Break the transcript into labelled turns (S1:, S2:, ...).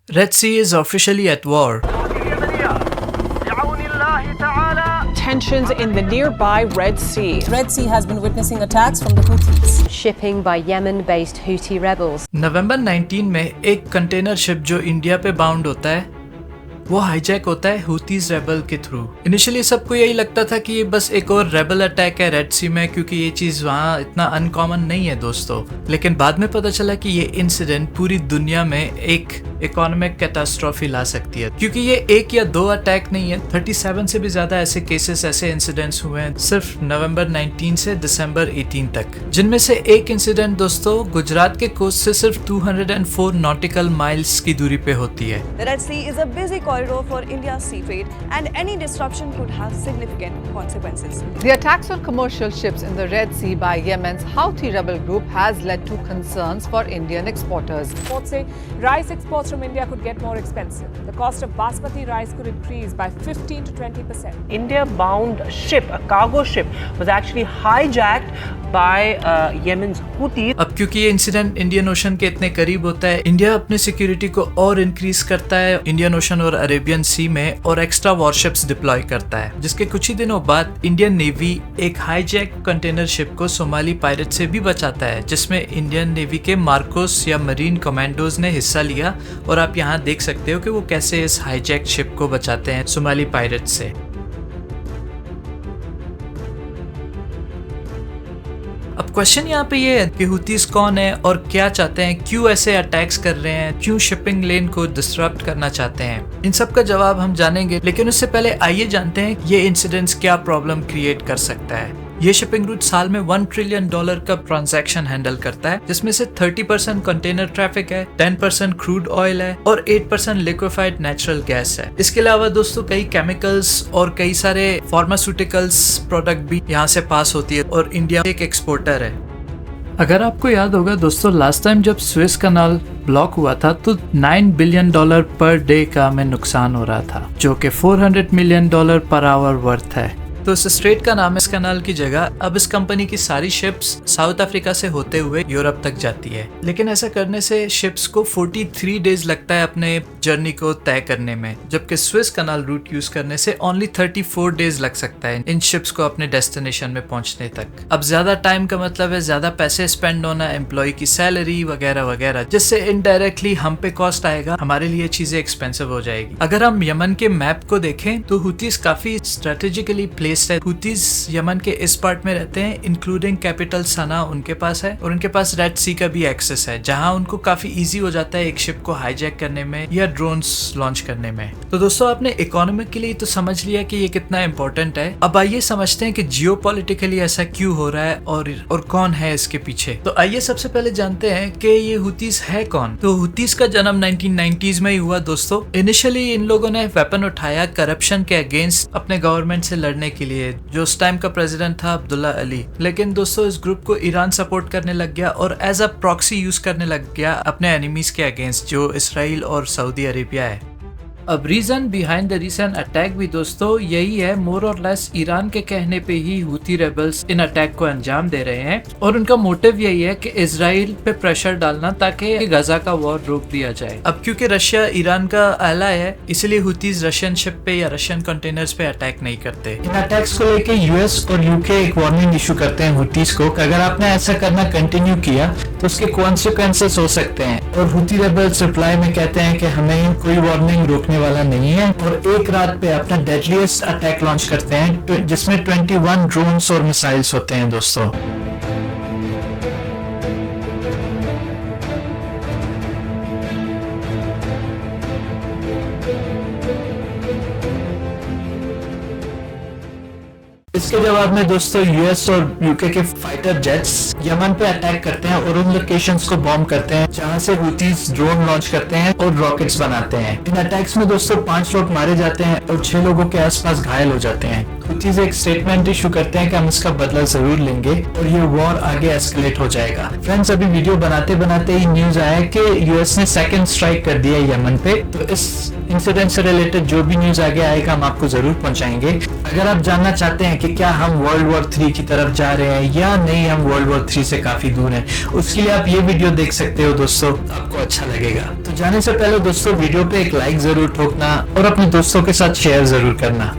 S1: Red Sea is officially at war.
S2: Tensions in the nearby Red Sea.
S3: Red Sea has been witnessing attacks from the Houthis.
S4: Shipping by Yemen-based Houthi rebels.
S1: नवंबर 19 में एक container ship जो India पे bound होता है वो hijack होता है हुतीज rebel के थ्रू। इनिशियली सबको यही लगता था कि ये बस एक और रेबल अटैक है रेड सी में, क्योंकि ये चीज वहाँ इतना अनकॉमन नहीं है दोस्तों। लेकिन बाद में पता चला कि ये इंसिडेंट पूरी दुनिया में एक इकोनॉमिक कैटास्ट्रॉफी ला सकती है, क्योंकि ये एक या दो अटैक नहीं है, 37 से भी ज्यादा ऐसे केसेस, ऐसे इंसिडेंट्स हुए हैं सिर्फ नवंबर 19 से दिसंबर 18 तक, जिनमें से एक इंसिडेंट दोस्तों गुजरात के कोस्ट से सिर्फ 204 नॉटिकल माइल्स की दूरी पे होती है।
S5: The Red Sea is a busy corridor for India's sea trade, and any disruption could have significant consequences.
S2: The attacks on commercial ships in the Red Sea by Yemen's Houthi rebel group has led to concerns for Indian exporters.
S6: Reports say rice exports from India could get more expensive. The cost of basmati rice could increase by 15 to 20%.
S7: India-bound ship, a cargo ship, was actually hijacked by Yemen's Houthis.
S1: अब क्योंकि ये incident Indian ocean के इतने करीब होता है, India अपने security को और इंक्रीज करता है इंडियन ओशन और अरेबियन सी में, और एक्स्ट्रा वॉरशिप्स डिप्लॉय करता है, जिसके कुछ ही दिनों बाद इंडियन नेवी एक हाईजैक कंटेनर शिप को सोमाली पायरेट से भी बचाता है, जिसमें इंडियन नेवी के मार्कोस या मरीन कमांडोज ने हिस्सा लिया। और आप यहाँ देख सकते हो कि वो कैसे इस हाईजैक शिप को बचाते हैं सोमाली पायरेट से। अब क्वेश्चन यहाँ पे ये है कि हुतीस कौन है और क्या चाहते हैं, क्यों ऐसे अटैक्स कर रहे हैं, क्यों शिपिंग लेन को डिसरप्ट करना चाहते हैं। इन सब का जवाब हम जानेंगे, लेकिन उससे पहले आइए जानते हैं ये इंसिडेंट्स क्या प्रॉब्लम क्रिएट कर सकता है। ये शिपिंग रूट साल में $1 ट्रिलियन का ट्रांजैक्शन हैंडल करता है, जिसमें से 30% कंटेनर ट्रैफिक है, 10% क्रूड ऑयल है और 8% लिक्विफाइड नेचुरल गैस है। इसके अलावा दोस्तों कई केमिकल्स और कई सारे फार्मास्यूटिकल्स प्रोडक्ट भी यहाँ से पास होती है, और इंडिया एक एक्सपोर्टर है। अगर आपको याद होगा दोस्तों, लास्ट टाइम जब स्विस कनाल ब्लॉक हुआ था तो $9 बिलियन पर डे का हमें नुकसान हो रहा था, जो कि $400 मिलियन पर आवर वर्थ है। तो इस स्ट्रेट का नाम है इस कनाल की जगह। अब इस कंपनी की सारी शिप्स साउथ अफ्रीका से होते हुए यूरोप तक जाती है, लेकिन ऐसा करने से शिप्स को 43 डेज लगता है अपने जर्नी को तय करने में, जबकि स्विस कनाल रूट यूज करने से ओनली 34 डेज लग सकता है इन शिप्स को अपने डेस्टिनेशन में पहुंचने तक। अब ज्यादा टाइम का मतलब है ज्यादा पैसे स्पेंड होना, एम्प्लॉय की सैलरी वगैरह वगैरह, जिससे इनडायरेक्टली हम पे कॉस्ट आएगा, हमारे लिए चीजें एक्सपेंसिव हो जाएगी। अगर हम यमन के मैप को देखें तो हुतीस काफी स्ट्रेटेजिकली हुतीस यमन के इस पार्ट में रहते हैं, इंक्लूडिंग कैपिटल सना उनके पास है, और उनके पास रेड सी का भी एक्सेस है, जहां उनको काफी इजी हो जाता है एक शिप को हाईजैक करने में या ड्रोन्स लॉन्च करने में। तो दोस्तों आपने इकोनॉमिक के लिए तो समझ लिया कि ये कितना इंपॉर्टेंट है। अब आइए समझते हैं कि जियोपॉलिटिकली ऐसा क्यों हो रहा है और कौन है इसके पीछे। तो आइए सबसे पहले जानते हैं कि ये हुतीस है कौन। तो हुतीस का जन्म 1990s में ही हुआ दोस्तों। इनिशियली इन लोगों ने वेपन उठाया करप्शन के अगेंस्ट अपने गवर्नमेंट से लड़ने के लिए, जो उस टाइम का प्रेसिडेंट था अब्दुल्ला अली। लेकिन दोस्तों इस ग्रुप को ईरान सपोर्ट करने लग गया और एज अ प्रॉक्सी यूज करने लग गया अपने एनिमीज के अगेंस्ट, जो इसराइल और सऊदी अरेबिया है। अब reason behind the recent attack भी दोस्तों यही है, मोर और लेस ईरान के कहने पे ही हुती रेबल्स इन अटैक को अंजाम दे रहे हैं, और उनका मोटिव यही है कि इजराइल पे प्रेशर डालना ताकि गजा का वॉर रोक दिया जाए। अब क्योंकि रशिया ईरान का एलाय है, इसलिए हुतीज रशियन शिप पे या रशियन कंटेनर्स पे अटैक नहीं करते।
S8: इन अटैक्स को लेके यूएस और यूके एक वार्निंग इशू करते हैं हुतीज को कि अगर आपने ऐसा करना कंटिन्यू किया तो उसके कॉन्सिक्वेंसेस हो सकते हैं, और हुती रेबल्स रिप्लाई में कहते हैं कि हमें कोई वार्निंग रोकने वाला नहीं है, और एक रात पे अपना डेडलीस्ट अटैक लॉन्च करते हैं, जिसमें 21 ड्रोन्स और मिसाइल्स होते हैं दोस्तों। इसके जवाब में दोस्तों यूएस और यूके के फाइटर जेट्स यमन पे अटैक करते हैं और उन लोकेशंस को बॉम्ब करते हैं जहां से हुतीज ड्रोन लॉन्च करते हैं और रॉकेट्स बनाते हैं। इन अटैक्स में दोस्तों 5 लोग मारे जाते हैं और 6 लोगों के आसपास घायल हो जाते हैं। हुतीज एक स्टेटमेंट इशू करते हैं कि हम इसका बदला जरूर लेंगे और ये वॉर आगे एस्केलेट हो जाएगा। फ्रेंड्स, अभी वीडियो बनाते बनाते ही न्यूज आया कि यूएस ने सेकंड स्ट्राइक कर दिया यमन पे। तो इस इंसिडेंट से रिलेटेड जो भी न्यूज आगे आएगा हम आपको जरूर पहुंचाएंगे। अगर आप जानना चाहते हैं कि क्या हम वर्ल्ड वॉर 3 की तरफ जा रहे हैं या नहीं, हम वर्ल्ड वॉर 3 से काफी दूर हैं, उसके लिए आप ये वीडियो देख सकते हो दोस्तों, आपको अच्छा लगेगा। तो जाने से पहले दोस्तों वीडियो पे एक लाइक जरूर ठोकना और अपने दोस्तों के साथ शेयर जरूर करना।